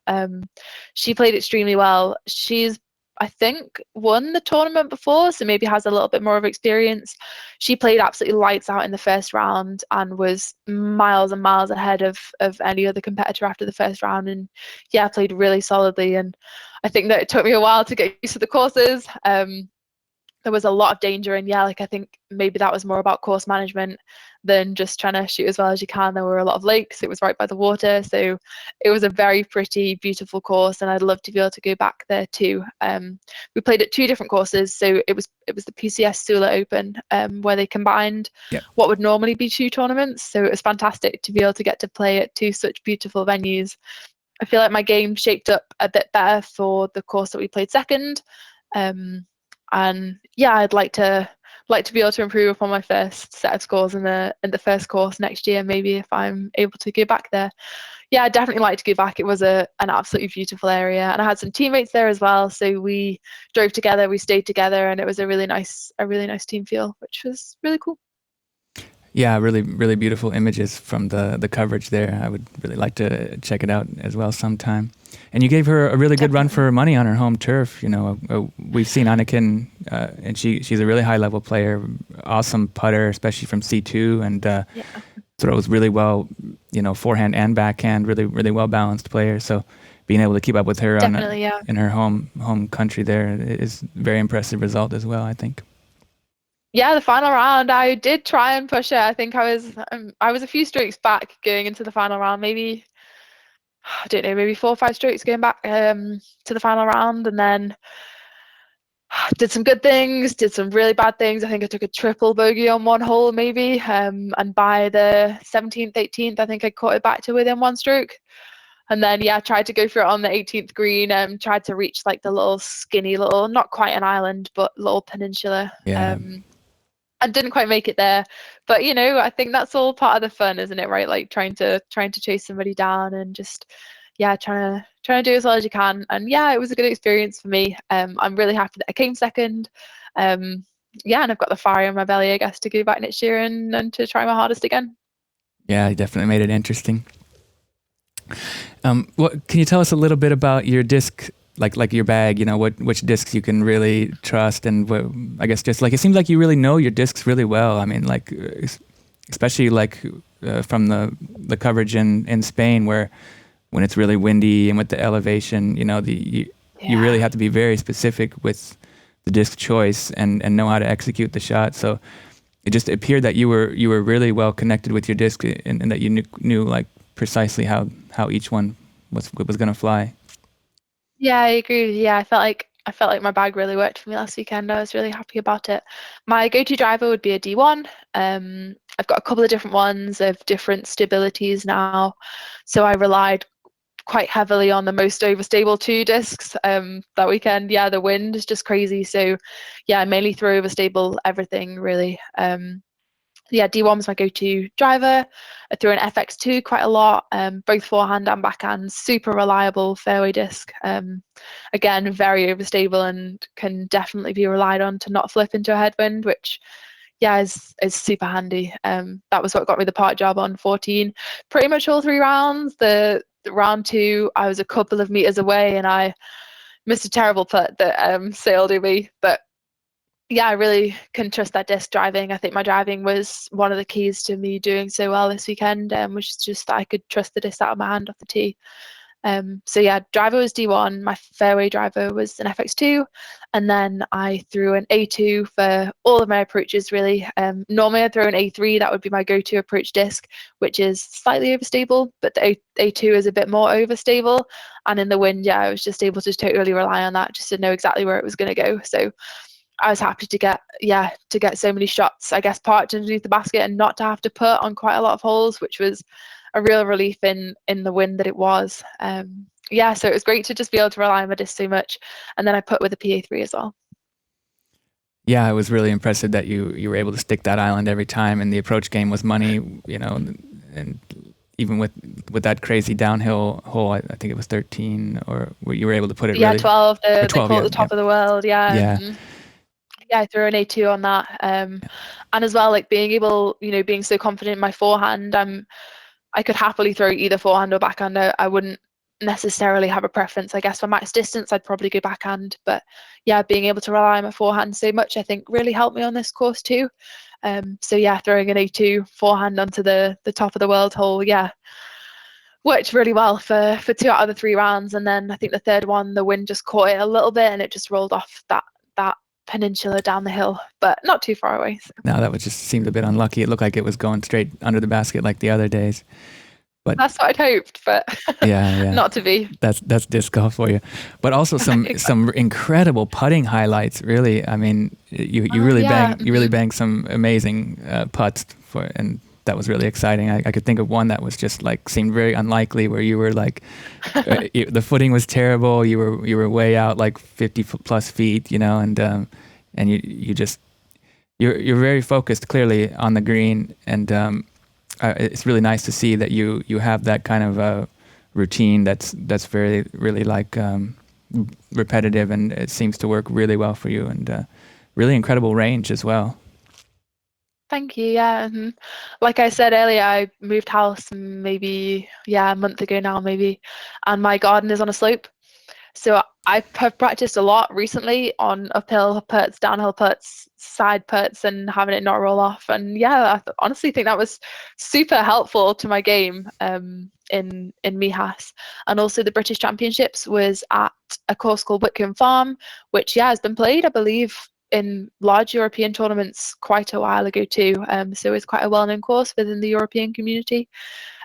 She played extremely well. She's I think, won the tournament before, so maybe has a little bit more of experience. She played absolutely lights out in the first round and was miles and miles ahead of any other competitor after the first round. And yeah, played really solidly. And I think that it took me a while to get used to the courses. There was a lot of danger, and yeah, like I think maybe that was more about course management than just trying to shoot as well as you can. There were a lot of lakes, it was right by the water, so it was a very pretty, beautiful course, and I'd love to be able to go back there too. We played at 2 different courses, so it was the PCS Sula Open, where they combined Yep. what would normally be 2 tournaments, so it was fantastic to be able to get to play at 2 such beautiful venues. I feel like my game shaped up a bit better for the course that we played second. And yeah, I'd like to be able to improve upon my first set of scores in the first course next year, maybe if I'm able to go back there. Yeah, I'd definitely like to go back. It was an absolutely beautiful area, and I had some teammates there as well. So we drove together, we stayed together, and it was a really nice team feel, which was really cool. Yeah, really, really beautiful images from the coverage there. I would really like to check it out as well sometime. And you gave her a really good run for her money on her home turf. You know, we've seen Anakin, and she's a really high level player, awesome putter, especially from C2, and throws really well. You know, forehand and backhand, really, really well balanced player. So being able to keep up with her in her home country there is a very impressive result as well, I think. Yeah, the final round, I did try and push it. I think I was a few strokes back going into the final round, maybe, I don't know, maybe 4 or 5 strokes going back to the final round, and then did some good things, did some really bad things. I think I took a triple bogey on one hole maybe, and by the 17th, 18th, I think I caught it back to within 1 stroke. And then yeah, tried to go for it on the 18th green, tried to reach like the little skinny little, not quite an island, but little peninsula. Yeah. I didn't quite make it there, but you know, I think that's all part of the fun, isn't it? Right, like trying to chase somebody down and just trying to do as well as you can. And yeah, it was a good experience for me. I'm really happy that I came second. And I've got the fire in my belly, I guess, to go back next year and to try my hardest again. Yeah, you definitely made it interesting. What can you tell us a little bit about your disc? Like your bag, you know, which discs you can really trust, and I guess just like it seems like you really know your discs really well. I mean, like especially like from the coverage in Spain, where when it's really windy and with the elevation, you know, you really have to be very specific with the disc choice and know how to execute the shot. So it just appeared that you were really well connected with your disc, and that you knew like precisely how each one was going to fly. Yeah, I agree. Yeah, I felt like my bag really worked for me last weekend. I was really happy about it. My go-to driver would be a D1. I've got a couple of different ones of different stabilities now, so I relied quite heavily on the most overstable 2 discs that weekend. Yeah, the wind is just crazy, so yeah, I mainly throw overstable everything really. D1 was my go-to driver. I threw an FX2 quite a lot, both forehand and backhand, super reliable fairway disc. Again, very overstable and can definitely be relied on to not flip into a headwind, which is super handy. That was what got me the part job on 14. Pretty much all 3 rounds. The round 2, I was a couple of meters away and I missed a terrible putt that sailed over me, but yeah, I really can trust that disc driving. I think my driving was one of the keys to me doing so well this weekend, which is just that I could trust the disc out of my hand off the tee. So yeah, driver was D1, my fairway driver was an FX2, and then I threw an A2 for all of my approaches really. Normally I throw an A3, that would be my go-to approach disc, which is slightly overstable, but the A2 is a bit more overstable, and in the wind, yeah, I was just able to totally rely on that just to know exactly where it was going to go. So I was happy to get so many shots, I guess, parked underneath the basket and not to have to put on quite a lot of holes, which was a real relief in the wind that it was. So it was great to just be able to rely on my disc so much. And then I put with a PA3 as well. Yeah, it was really impressive that you were able to stick that island every time, and the approach game was money, you know, and even with that crazy downhill hole, I think it was 13, or you were able to put it really... 12, 12, they call it the yeah. top of the world, Yeah. I threw an A2 on that. And as well, like being so confident in my forehand, I could happily throw either forehand or backhand. I wouldn't necessarily have a preference. I guess for max distance, I'd probably go backhand. But yeah, being able to rely on my forehand so much, I think really helped me on this course too. So yeah, throwing an A2 forehand onto the top of the world hole, yeah, worked really well for 2 out of the 3 rounds. And then I think the third one, the wind just caught it a little bit and it just rolled off that peninsula down the hill, but not too far away. So. No, that was just seemed a bit unlucky. It looked like it was going straight under the basket like the other days. But that's what I'd hoped, but yeah, not to be. That's disc golf for you. But also some incredible putting highlights. Really, I mean, you really banged some amazing putts and that was really exciting. I could think of one that was just like seemed very unlikely, where you were like, the footing was terrible. You were way out like 50 plus feet, and you're very focused clearly on the green, and it's really nice to see that you have that kind of routine that's very really like repetitive, and it seems to work really well for you, and really incredible range as well. Thank you. Yeah. Like I said earlier, I moved house maybe, a month ago now, maybe, and my garden is on a slope. So I have practiced a lot recently on uphill putts, downhill putts, side putts, and having it not roll off. And yeah, I honestly think that was super helpful to my game in Mihas. And also the British Championships was at a course called Whitcomb Farm, which has been played, I believe, in large European tournaments quite a while ago too. So it's quite a well-known course within the European community.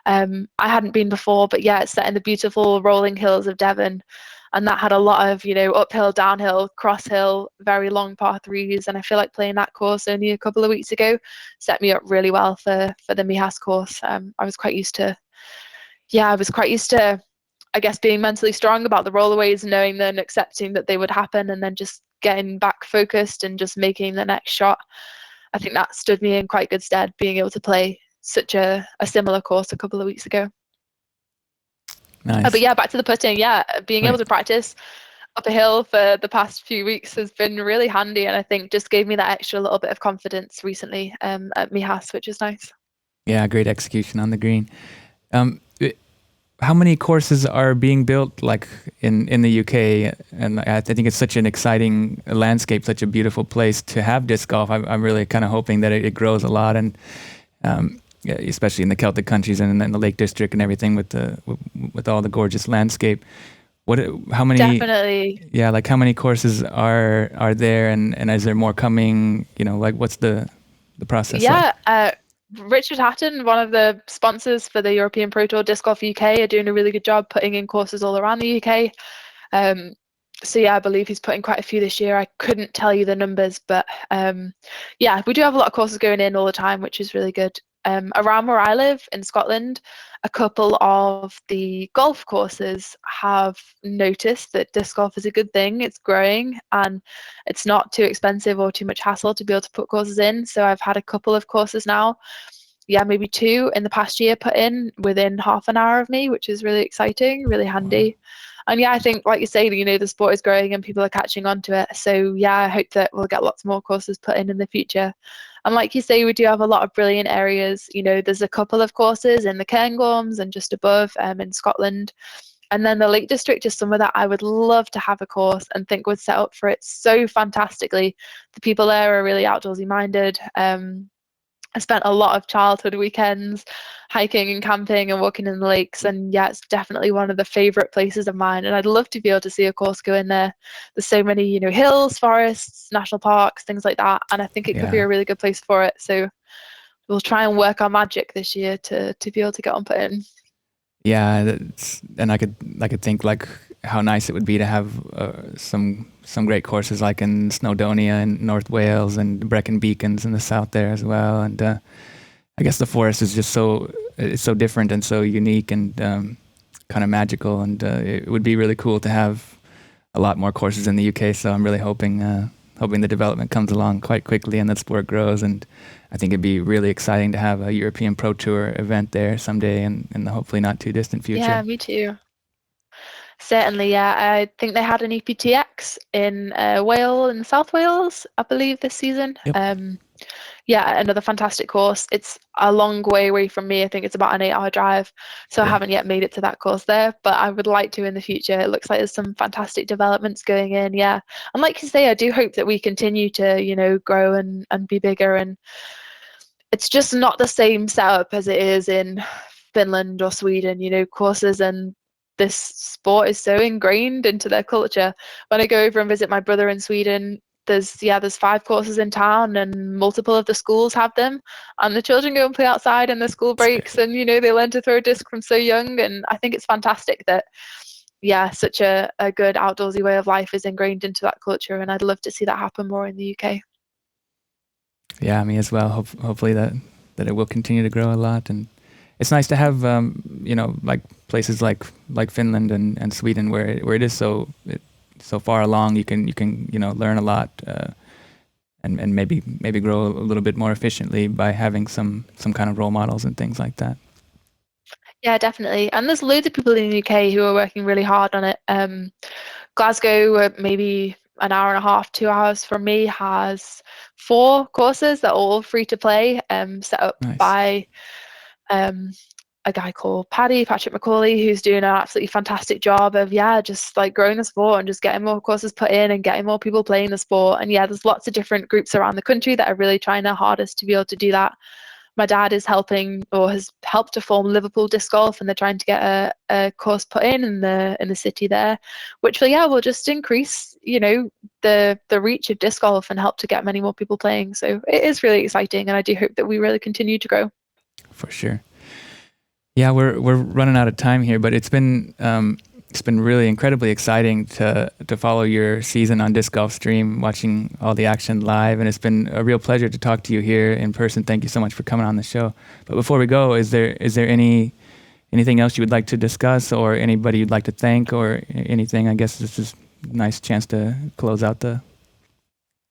I hadn't been before, but yeah, it's set in the beautiful rolling hills of Devon. And that had a lot of, uphill, downhill, cross hill, very long par threes. And I feel like playing that course only a couple of weeks ago set me up really well for the Mihas course. I was quite used to, I guess, being mentally strong about the rollaways, knowing them, accepting that they would happen, and then just getting back focused and just making the next shot. I think that stood me in quite good stead, being able to play such a similar course a couple of weeks ago. Nice. But yeah, back to the putting. Yeah, being able to practice up a hill for the past few weeks has been really handy, and I think just gave me that extra little bit of confidence recently at Mihas, which is nice. Yeah, great execution on the green. How many courses are being built like in the UK? And I think it's such an exciting landscape, such a beautiful place to have disc golf. I'm really kind of hoping that it grows a lot, and especially in the Celtic countries and in the Lake District and everything with all the gorgeous landscape. How many? Definitely. Yeah, like how many courses are there, and is there more coming? Like what's the process? Yeah. Like? Rachel Turton, one of the sponsors for the European Pro Tour Disc Golf UK, are doing a really good job putting in courses all around the UK. So yeah, I believe he's putting quite a few this year. I couldn't tell you the numbers, but yeah, we do have a lot of courses going in all the time, which is really good. Around where I live in Scotland, a couple of the golf courses have noticed that disc golf is a good thing. It's growing and it's not too expensive or too much hassle to be able to put courses in. So I've had a couple of courses now, maybe 2 in the past year put in within half an hour of me, which is really exciting, really handy. Wow. And yeah, I think, like you say, the sport is growing and people are catching on to it. So yeah, I hope that we'll get lots more courses put in the future. And like you say, we do have a lot of brilliant areas. There's a couple of courses in the Cairngorms and just above in Scotland. And then the Lake District is somewhere that I would love to have a course and think would set up for it so fantastically. The people there are really outdoorsy minded. I spent a lot of childhood weekends hiking and camping and walking in the lakes, and yeah, it's definitely one of the favorite places of mine, and I'd love to be able to see a course go in there. There's so many, hills, forests, national parks, things like that, and I think it could be a really good place for it. So we'll try and work our magic this year to be able to get on put in. Yeah, and I could think like how nice it would be to have some great courses like in Snowdonia in North Wales and Brecon Beacons in the south there as well. And I guess the forest is just it's so different and so unique and kind of magical. And it would be really cool to have a lot more courses in the UK. So I'm really hoping the development comes along quite quickly and the sport grows. And I think it'd be really exciting to have a European Pro Tour event there someday in the hopefully not too distant future. Yeah, me too. Certainly, yeah. I think they had an EPTX in Wales and South Wales, I believe, this season. Yep. yeah, another fantastic course. It's a long way away from me. I think it's about an 8-hour drive. So I haven't yet made it to that course there, but I would like to in the future. It looks like there's some fantastic developments going in. Yeah. And like you say, I do hope that we continue to, grow and be bigger. And it's just not the same setup as it is in Finland or Sweden, courses and this sport is so ingrained into their culture. When I go over and visit my brother in Sweden, there's 5 courses in town and multiple of the schools have them, and the children go and play outside in the school breaks, and they learn to throw a disc from so young. And I think it's fantastic that such a good outdoorsy way of life is ingrained into that culture, and I'd love to see that happen more in the UK. Yeah, me as well. Hopefully that it will continue to grow a lot. And it's nice to have like places like Finland and Sweden where it is so far along. You can learn a lot and maybe grow a little bit more efficiently by having some kind of role models and things like that. Yeah, definitely. And there's loads of people in the UK who are working really hard on it. Glasgow, maybe an hour and a half, 2 hours from me, has 4 courses that are all free to play, set up by a guy called Patrick Macaulay, who's doing an absolutely fantastic job of just like growing the sport and just getting more courses put in and getting more people playing the sport. And there's lots of different groups around the country that are really trying their hardest to be able to do that. My dad is helping, or has helped to form Liverpool Disc Golf, and they're trying to get a course put in the city there, which will just increase the reach of disc golf and help to get many more people playing. So it is really exciting, and I do hope that we really continue to grow. For sure. Yeah, we're running out of time here, but it's been really incredibly exciting to follow your season on Disc Golf Stream, watching all the action live, and it's been a real pleasure to talk to you here in person. Thank you so much for coming on the show. But before we go, is there anything else you would like to discuss, or anybody you'd like to thank, or anything? I guess this is a nice chance to close out the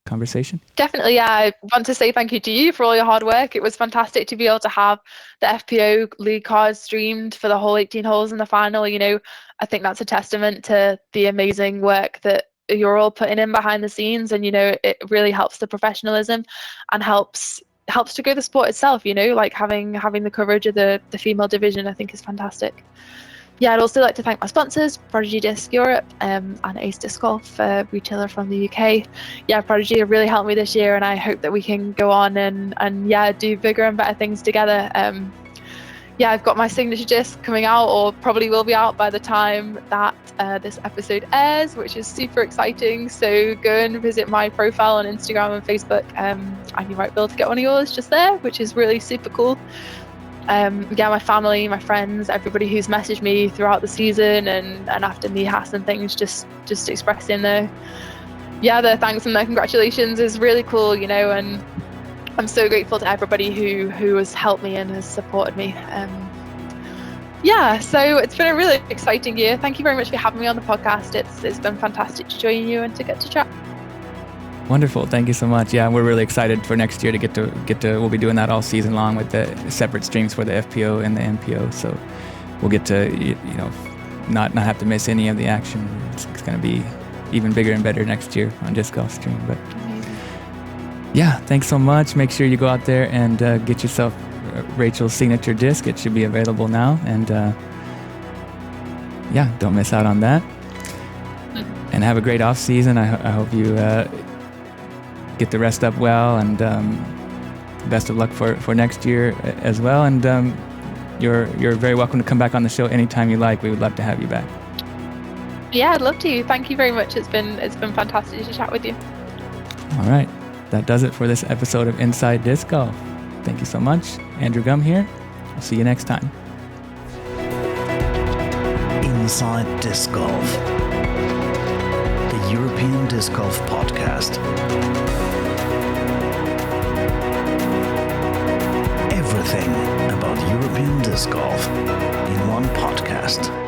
conversation. Definitely, yeah. I want to say thank you to you for all your hard work. It was fantastic to be able to have the FPO league cards streamed for the whole 18 holes in the final. I think that's a testament to the amazing work that you're all putting in behind the scenes, and it really helps the professionalism and helps to grow the sport itself. Like having the coverage of the female division, I think is fantastic. Yeah, I'd also like to thank my sponsors, Prodigy Disc Europe and Ace Disc Golf, a retailer from the UK. Yeah, Prodigy have really helped me this year, and I hope that we can go on and do bigger and better things together. I've got my signature disc coming out, or probably will be out by the time that this episode airs, which is super exciting. So go and visit my profile on Instagram and Facebook, and you might be able to get one of yours just there, which is really super cool. My family, my friends, everybody who's messaged me throughout the season and after Mihas and things, just expressing their thanks and their congratulations is really cool, and I'm so grateful to everybody who has helped me and has supported me. So it's been a really exciting year. Thank you very much for having me on the podcast. It's been fantastic to join you and to get to chat. Wonderful. Thank you so much. Yeah, we're really excited for next year to get to we'll be doing that all season long with the separate streams for the FPO and the MPO. So we'll get to, not have to miss any of the action. It's going to be even bigger and better next year on Disc Golf Stream. But yeah, thanks so much. Make sure you go out there and get yourself Rachel's signature disc. It should be available now. And don't miss out on that. And have a great off season. I hope you get the rest up well, and best of luck for next year as well. And you're very welcome to come back on the show anytime you like. We would love to have you back. Yeah, I'd love to. Thank you very much. It's been fantastic to chat with you. All right, that does it for this episode of Inside Disc Golf. Thank you so much. Andrew Gum here. I'll see you next time. Inside Disc Golf, the European Disc Golf podcast. Everything about European disc golf in one podcast.